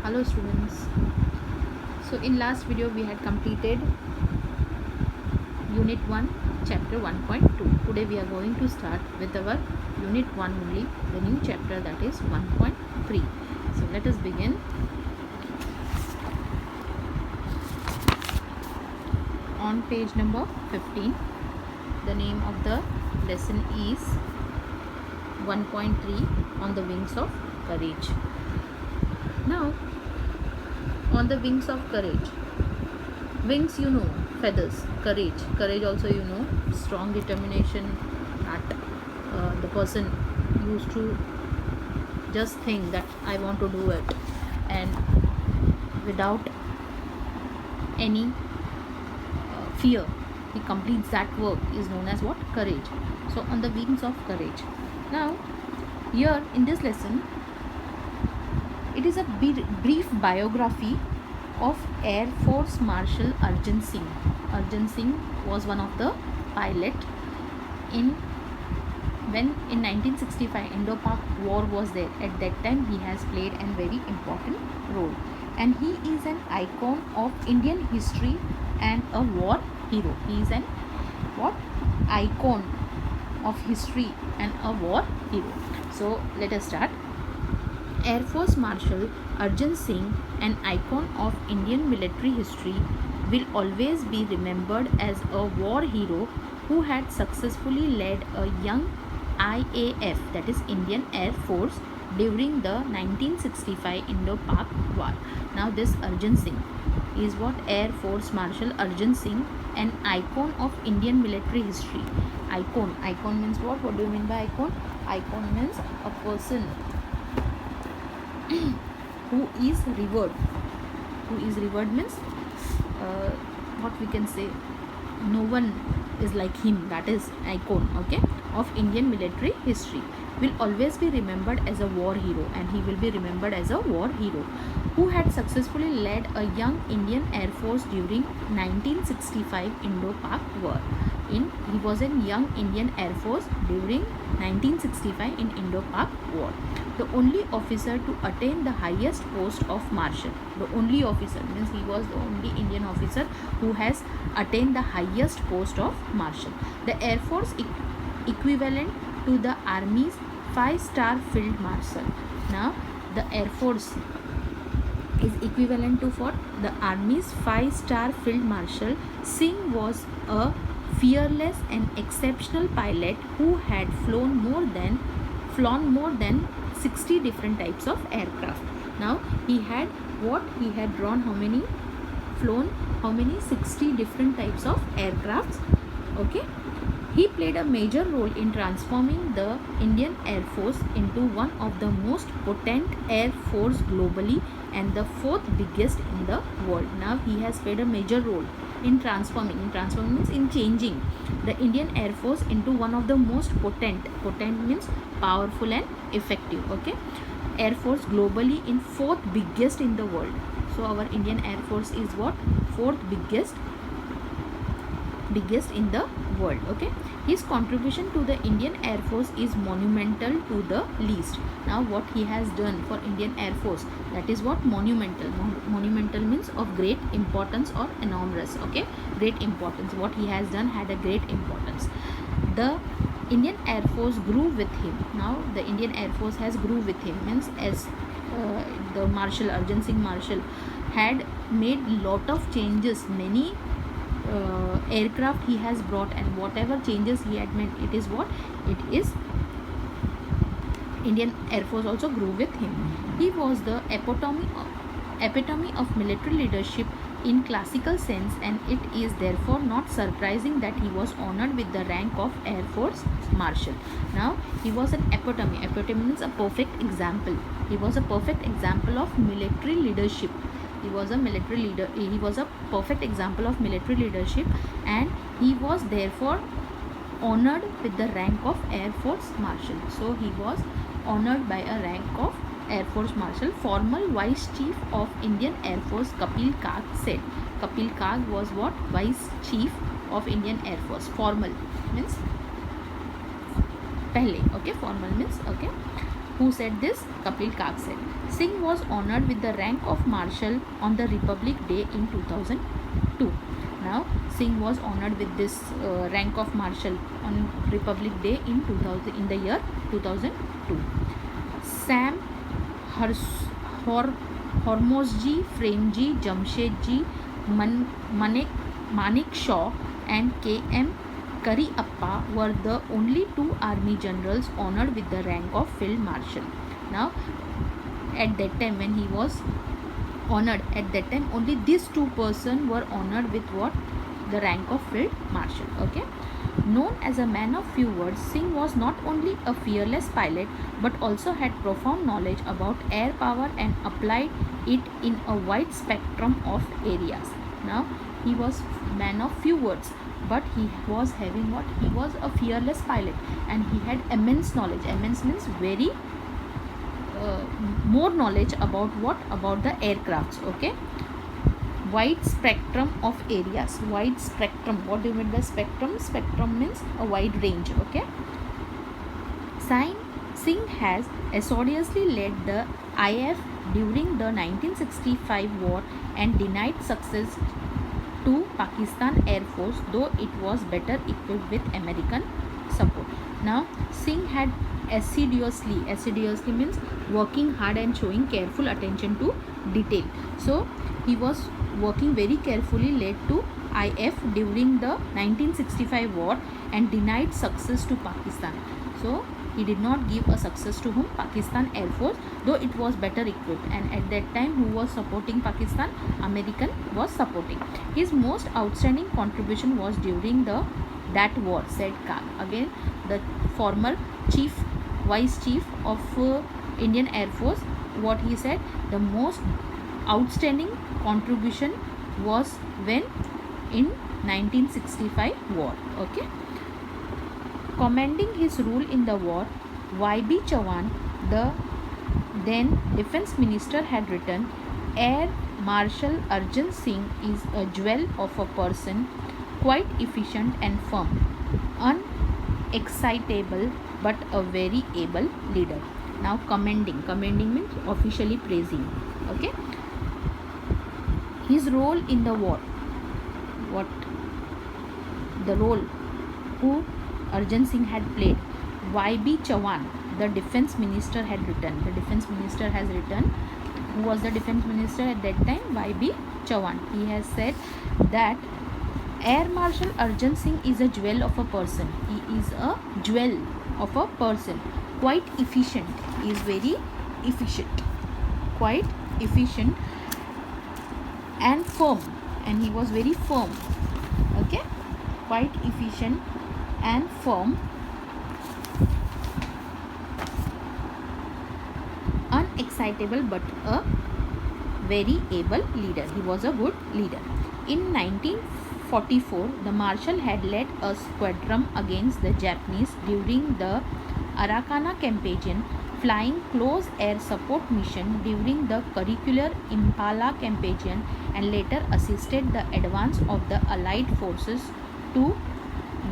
Hello students. So in last video we had completed unit 1 chapter 1.2. Today we are going to start with our unit 1 only, the new chapter, that is 1.3. So let us begin. On page number 15, the name of the lesson is 1.3, on the wings of courage. Now, on the wings of courage. Wings, feathers, courage also, strong determination, that the person used to just think that I want to do it, and without any fear he completes that work, is known as what? Courage. So on the wings of courage. Now here in this lesson, it is a brief biography of Air Force Marshal Arjun Singh. Arjun Singh was one of the pilot when in 1965 Indo-Pak war was there. At that time he has played a very important role, and he is an icon of Indian history and a war hero. He is an icon of history and a war hero. So let us start. Air Force Marshal Arjun Singh, an icon of Indian military history, will always be remembered as a war hero who had successfully led a young IAF, that is Indian Air Force, during the 1965 Indo-Pak War. Now this Arjun Singh is what? Air Force Marshal Arjun Singh, an icon of Indian military history. Icon means what? What do you mean by icon? Icon means a person who is revered. Means what we can say, no one is like him, that is icon, okay, of Indian military history, will always be remembered as a war hero, and he will be remembered as a war hero who had successfully led a young Indian Air Force during 1965 Indo-Pak War. He was a young Indian Air Force during 1965 in Indo-Pak War. The only officer to attain the highest post of marshal. The only officer means he was the only Indian officer who has attained the highest post of marshal. The Air Force equivalent to the Army's 5-star Field Marshal. Now the Air Force is equivalent to what? The Army's 5-star Field Marshal. Singh was a fearless and exceptional pilot who had flown more than 60 different types of aircraft. Now he had what? He had drawn how many? Flown how many? 60 different types of aircrafts. Okay. He played a major role in transforming the Indian Air Force into one of the most potent air force globally and the 4th biggest in the world. Now he has played a major role in transforming means in changing the Indian Air Force into one of the most potent means powerful and effective, okay, Air Force globally, in 4th biggest in the world. So our Indian Air Force is what? 4th biggest in the world, okay. His contribution to the Indian Air Force is monumental to the least. Now what he has done for Indian Air Force, that is what? Monumental means of great importance or enormous, okay, great importance. What he has done had a great importance. The Indian Air Force grew with him. Now the Indian Air Force has grew with him means as the Marshal Arjun Singh Marshal had made lot of changes, many aircraft he has brought, and whatever changes he had made, it is what? It is Indian Air Force also grew with him. He was the epitome of military leadership in classical sense, and it is therefore not surprising that he was honored with the rank of Air Force Marshal. Now he was an epitome means a perfect example. He was a perfect example of military leadership. He was a military leader. He was a perfect example of military leadership, and he was therefore honored with the rank of Air Force Marshal. So he was honored by a rank of Air Force Marshal. Former Vice Chief of Indian Air Force Kapil Kag said. Kapil Kag was what? Vice Chief of Indian Air Force. Formal means pehle, okay. Formal means, okay. Who said this? Kapil Kak said. Singh was honored with the rank of Marshal on the Republic Day in 2002. Now, Singh was honored with this rank of Marshal on Republic Day in the year 2002. Sam Hormozji, Fremji, Jamshedji, Manik Shaw and K.M. Kariappa were the only two army generals honored with the rank of Field Marshal. Now, at that time when he was honored, at that time only these two persons were honored with what? The rank of Field Marshal. Okay. Known as a man of few words, Singh was not only a fearless pilot but also had profound knowledge about air power and applied it in a wide spectrum of areas. Now, he was man of few words, but he was having what? He was a fearless pilot and he had immense knowledge. Immense means very more knowledge about what? About the aircrafts. Okay. Wide spectrum of areas. Wide spectrum. What do you mean by spectrum? Spectrum means a wide range. Okay. Singh has assiduously led the IF during the 1965 war and denied success to Pakistan Air Force, though it was better equipped with American support. Now, Singh had assiduously means working hard and showing careful attention to detail. So, he was working very carefully led to IF during the 1965 war and denied success to Pakistan. So, he did not give a success to whom? Pakistan Air Force, though it was better equipped, and at that time who was supporting Pakistan? American was supporting. His most outstanding contribution was during that war, said Kak. Again, the former vice chief of Indian Air Force, what he said, the most outstanding contribution was when in 1965 war. Okay. Commending his rule in the war, Y.B. Chavan, the then defense minister, had written, Air Marshal Arjun Singh is a jewel of a person, quite efficient and firm, unexcitable but a very able leader. Now, commending means officially praising. Okay. His role in the war. What? The role who Arjun Singh had played. Y.B. Chavan, the defense minister, had written. The defense minister has written. Who was the defense minister at that time? Y.B. Chavan. He has said that Air Marshal Arjun Singh is a jewel of a person. He is a jewel of a person. Quite efficient. He is very efficient. Quite efficient and firm. And he was very firm. Okay. Quite efficient and firm, unexcitable but a very able leader. He was a good leader. In 1944, the Marshal had led a squadron against the Japanese during the Araucana campaign, flying close air support mission during the curricular Impala campaign, and later assisted the advance of the Allied forces to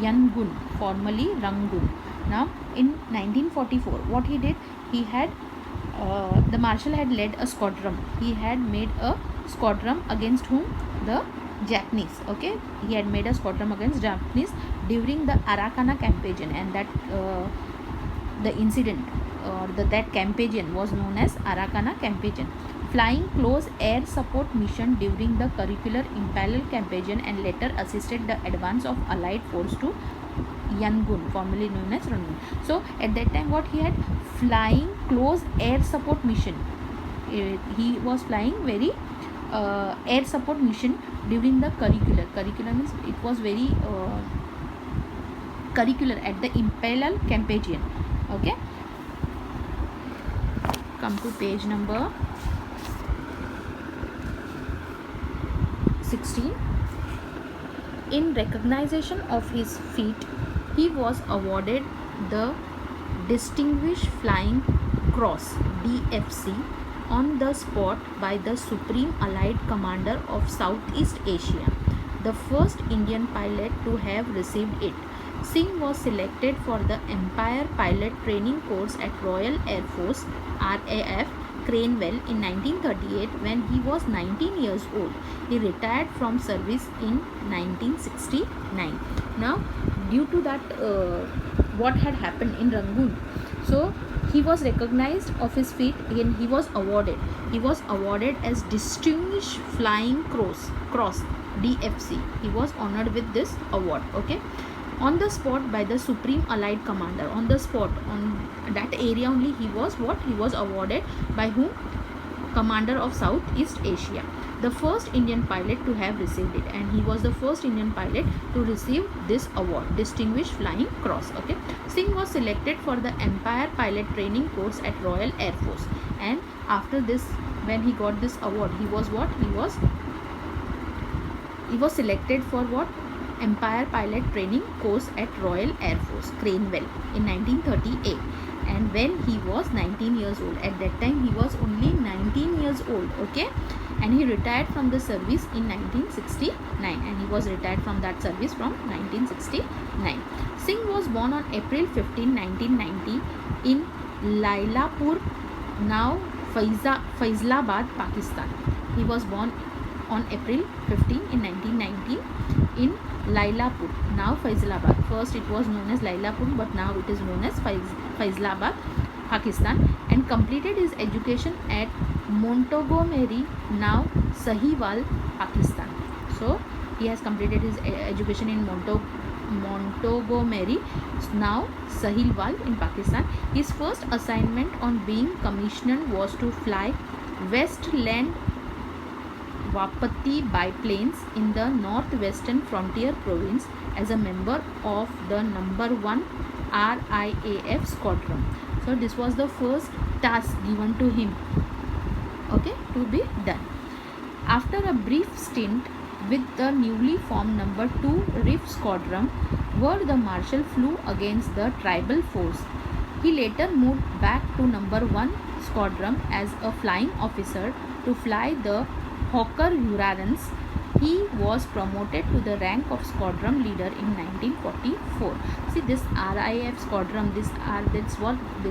Yangon, formerly Rangoon. Now, in 1944, what he did, he had the Marshal had led a squadron. He had made a squadron against whom? The Japanese. Okay, he had made a squadron against Japanese during the Araucana campaign, and that the incident or that campaign was known as Araucana campaign. Flying close air support mission during the curricular Imperial campaign, and later assisted the advance of Allied force to Yangon, formerly known as Rangoon. So at that time, what he had? Flying close air support mission. He was flying very air support mission during the curricular. Curricular means it was very curricular at the Imperial campaign. Okay. Come to page number 16. In recognition of his feat, he was awarded the Distinguished Flying Cross (DFC) on the spot by the Supreme Allied Commander of Southeast Asia, the first Indian pilot to have received it. Singh was selected for the Empire Pilot Training Course at Royal Air Force RAF Cranwell in 1938 when he was 19 years old. He retired from service in 1969. Now, due to that, what had happened in Rangoon, so he was recognized of his feat and he was awarded. He was awarded as Distinguished Flying Cross DFC. He was honored with this award. Okay, on the spot by the Supreme Allied Commander. On the spot, on that area only, he was what? He was awarded by whom? Commander of Southeast Asia. The first Indian pilot to have received it, and he was the first Indian pilot to receive this award, Distinguished Flying Cross. Okay, Singh was selected for the Empire Pilot Training Course at Royal Air Force, and after this, when he got this award, he was what? He was selected for what? Empire Pilot Training Course at Royal Air Force, Cranwell in 1938. And when he was 19 years old, at that time he was only 19 years old. Okay, and he retired from the service in 1969, and he was retired from that service from 1969. Singh was born on April 15, 1990 in Lailapur, now Faisalabad, Pakistan. He was born on April 15 in 1919 in Lailapur, now Faisalabad. First it was known as Lailapur, but now it is known as Faisalabad, Pakistan, and completed his education at Montgomery, now Sahiwal, Pakistan. So he has completed his education in Montgomery, now Sahiwal in Pakistan. His first assignment on being commissioned was to fly Westland Wapati biplanes in the northwestern frontier province as a member of the number 1 RIAF squadron. So this was the first task given to him, okay, to be done. After a brief stint with the newly formed number 2 RIF squadron, where the marshal flew against the tribal force, he later moved back to number 1 squadron as a flying officer to fly the Hawker Hurrans. He was promoted to the rank of squadron leader in 1944. See, this RIF squadron, these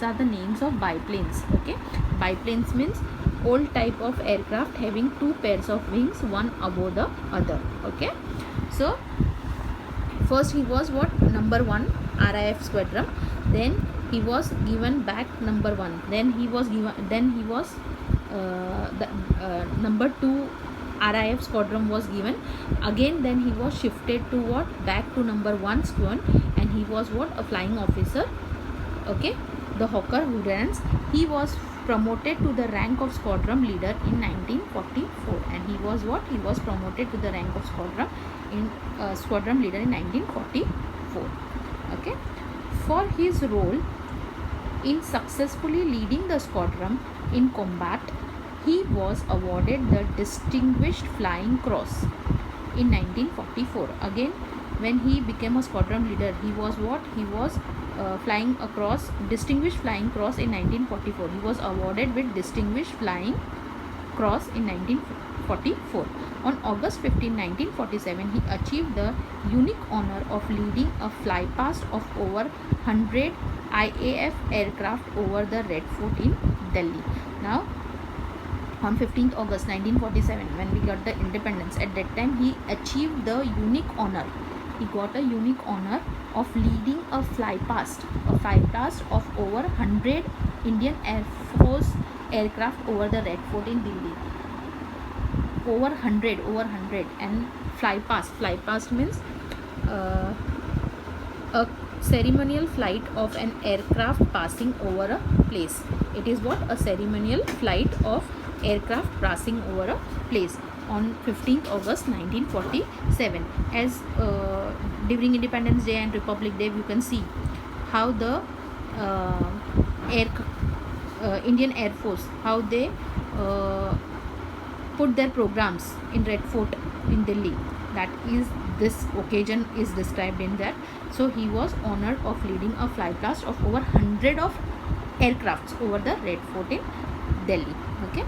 are the names of biplanes. Okay, biplanes means old type of aircraft having 2 pairs of wings, one above the other. Okay, so first he was what? Number 1 RIF squadron. Then he was given back number 1. Then he was number 2 RIF squadron was given again. Then he was shifted to what? Back to number 1 squadron, and he was what? A flying officer. Okay, the Hawker Hurrans. He was promoted to the rank of squadron leader in 1944, and he was what? He was promoted to the rank of squadron leader in 1944. Okay, for his role in successfully leading the squadron in combat, he was awarded the Distinguished Flying Cross in 1944. Again, when he became a squadron leader, he was what? He was flying across Distinguished Flying Cross in 1944. He was awarded with Distinguished Flying Cross in 1944. On August 15, 1947, he achieved the unique honor of leading a flypast of over 100 IAF aircraft over the Red Fort in Delhi. Now, on 15th August 1947, when we got the independence, at that time he achieved the unique honor. He got a unique honor of leading a flypast of over 100 Indian Air Force aircraft over the Red Fort in Delhi. Over 100, and flypast means a ceremonial flight of an aircraft passing over a place. It is what? A ceremonial flight of aircraft passing over a place on 15th August 1947. As during Independence Day and Republic Day, you can see how the Indian Air Force, how they put their programs in Red Fort in Delhi. That is, this occasion is described in that. So he was honored of leading a flypast of over 100 of aircrafts over the Red Fort in Delhi. Okay,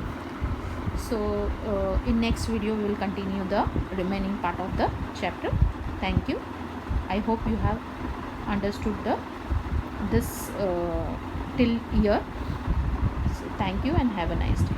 so in next video we will continue the remaining part of the chapter. Thank you. I hope you have understood this till here. So thank you and have a nice day.